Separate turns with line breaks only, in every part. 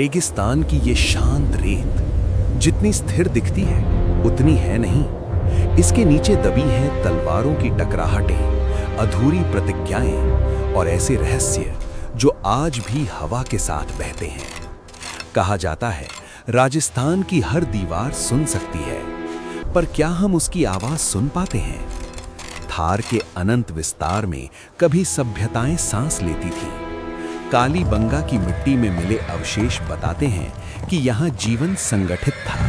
रेगिस्तान की ये शांत रेत जितनी स्थिर दिखती है उतनी है नहीं। इसके नीचे दबी हैं तलवारों की टकराहटें, अधूरी प्रतिज्ञाएं और ऐसे रहस्य जो आज भी हवा के साथ बहते हैं। कहा जाता है राजस्थान की हर दीवार सुन सकती है, पर क्या हम उसकी आवाज सुन पाते हैं? थार के अनंत विस्तार में कभी सभ्यताएं सांस लेती थीं। काली बंगा की मिट्टी में मिले अवशेष बताते हैं कि यहाँ जीवन संगठित था,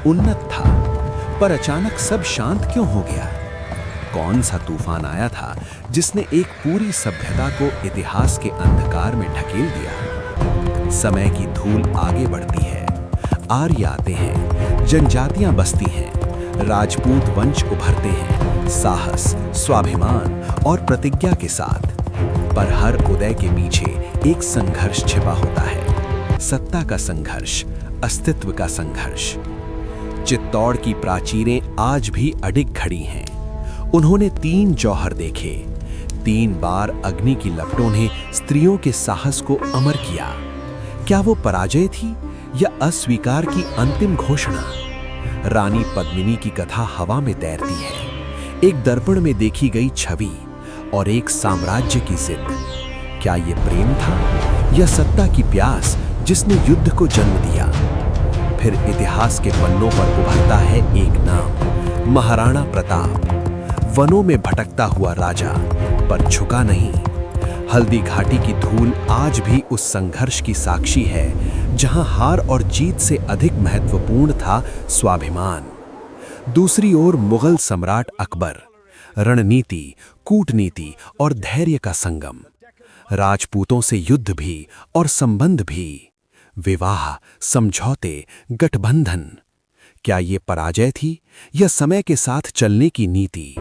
उन्नत था, पर अचानक सब शांत क्यों हो गया? कौन सा तूफान आया था जिसने एक पूरी सभ्यता को इतिहास के अंधकार में ढकेल दिया? समय की धूल आगे बढ़ती है, आर्य आते हैं, जनजातियां बसती हैं, राजपूत वंश उभरते हैं, साहस, स्वाभिमान और प्रतिज्ञा के साथ। पर हर उदय के पीछे एक संघर्ष छिपा होता है, सत्ता का संघर्ष, अस्तित्व का संघर्ष। चित्तौड़ की प्राचीरें आज भी अडिग खड़ी हैं। उन्होंने 3 जौहर देखे, 3 बार अग्नि की लपटों ने स्त्रियों के साहस को अमर किया। क्या वो पराजय थी या अस्वीकार की अंतिम घोषणा? रानी पद्मिनी की कथा हवा में तैरती है, एक दर्पण में देखी गई छवि और एक साम्राज्य की जिद। क्या ये प्रेम था या सत्ता की प्यास जिसने युद्ध को जन्म दिया? फिर इतिहास के पन्नों पर उभरता है एक नाम, महाराणा प्रताप। वनों में भटकता हुआ राजा, पर झुका नहीं। हल्दी घाटी की धूल आज भी उस संघर्ष की साक्षी है जहां हार और जीत से अधिक महत्वपूर्ण था स्वाभिमान। दूसरी ओर मुगल सम्राट अकबर, रणनीति, कूटनीति और धैर्य का संगम। राजपूतों से युद्ध भी और संबंध भी, विवाह, समझौते, गठबंधन। क्या ये पराजय थी या समय के साथ चलने की नीति?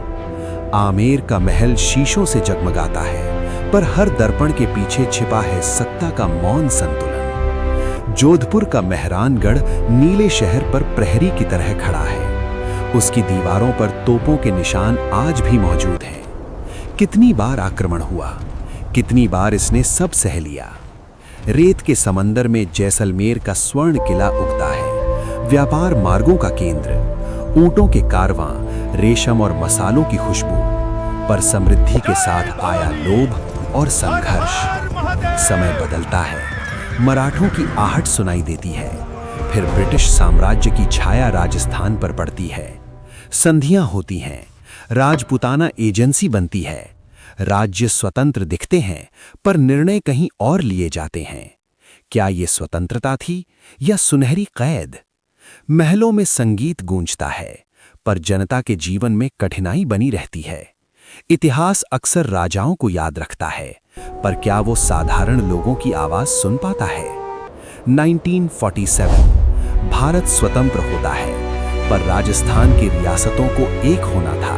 आमेर का महल शीशों से जगमगाता है, पर हर दर्पण के पीछे छिपा है सत्ता का मौन संतुलन। जोधपुर का मेहरानगढ़ नीले शहर पर प्रहरी की तरह खड़ा है। उसकी दीवारों पर तोपों के निशान आज भी मौजूद हैं। कितनी बार आक्रमण हुआ, कितनी बार इसने सब सह लिया। रेत के समंदर में जैसलमेर का स्वर्ण किला उगता है, व्यापार मार्गों का केंद्र, ऊंटों के कारवां, रेशम और मसालों की खुशबू। पर समृद्धि के साथ आया लोभ और संघर्ष। समय बदलता है, मराठों की आहट सुनाई देती है, फिर ब्रिटिश साम्राज्य की छाया राजस्थान पर पड़ती है। संधियां होती हैं, राजपुताना एजेंसी बनती है, राज्य स्वतंत्र दिखते हैं, पर निर्णय कहीं और लिए जाते हैं। क्या ये स्वतंत्रता थी या सुनहरी कैद? महलों में संगीत गूंजता है, पर जनता के जीवन में कठिनाई बनी रहती है। इतिहास अक्सर राजाओं को याद रखता है, पर क्या वो साधारण लोगों की आवाज सुन पाता है? 1947 भारत स्वतंत्र होता है, पर राजस्थान की रियासतों को एक होना था।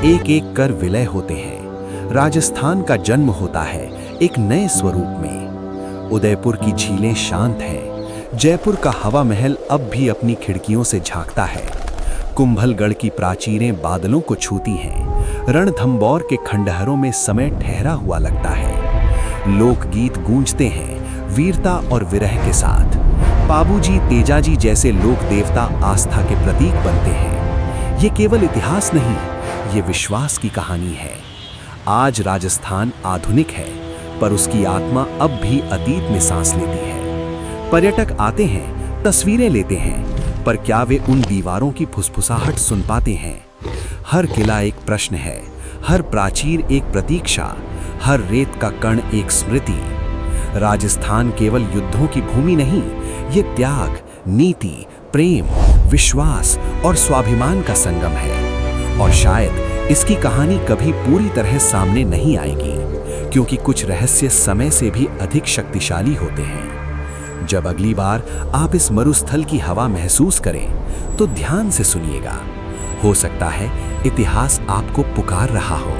एक एक कर विलय होते हैं। राजस्थान का जन्म होता है एक नए स्वरूप में। उदयपुर की झीलें शांत हैं, जयपुर का हवा महल अब भी अपनी खिड़कियों से झांकता है। कुंभलगढ़ की प्राचीरें बादलों को छूती हैं, रणथंबौर के खंडहरों में समय ठहरा हुआ लगता है। लोकगीत गूंजते हैं वीरता और विरह के साथ। बाबूजी, तेजाजी जैसे लोक देवता आस्था के प्रतीक बनते हैं। ये केवल इतिहास नहीं, ये विश्वास की कहानी है। आज राजस्थान आधुनिक है, पर उसकी आत्मा अब भी अतीत में सांस लेती है। पर्यटक आते हैं, तस्वीरें लेते हैं, पर क्या वे उन दीवारों की फुसफुसाहट सुन पाते हैं? हर किला एक प्रश्न है, हर प्राचीर एक प्रतीक्षा, हर रेत का कण एक स्मृति। राजस्थान केवल युद्धों की भूमि नहीं, ये त्याग, नीति, प्रेम, विश्वास और स्वाभिमान का संगम है। और शायद इसकी कहानी कभी पूरी तरह सामने नहीं आएगी, क्योंकि कुछ रहस्य समय से भी अधिक शक्तिशाली होते हैं। जब अगली बार आप इस मरुस्थल की हवा महसूस करें, तो ध्यान से सुनिएगा। हो सकता है इतिहास आपको पुकार रहा हो।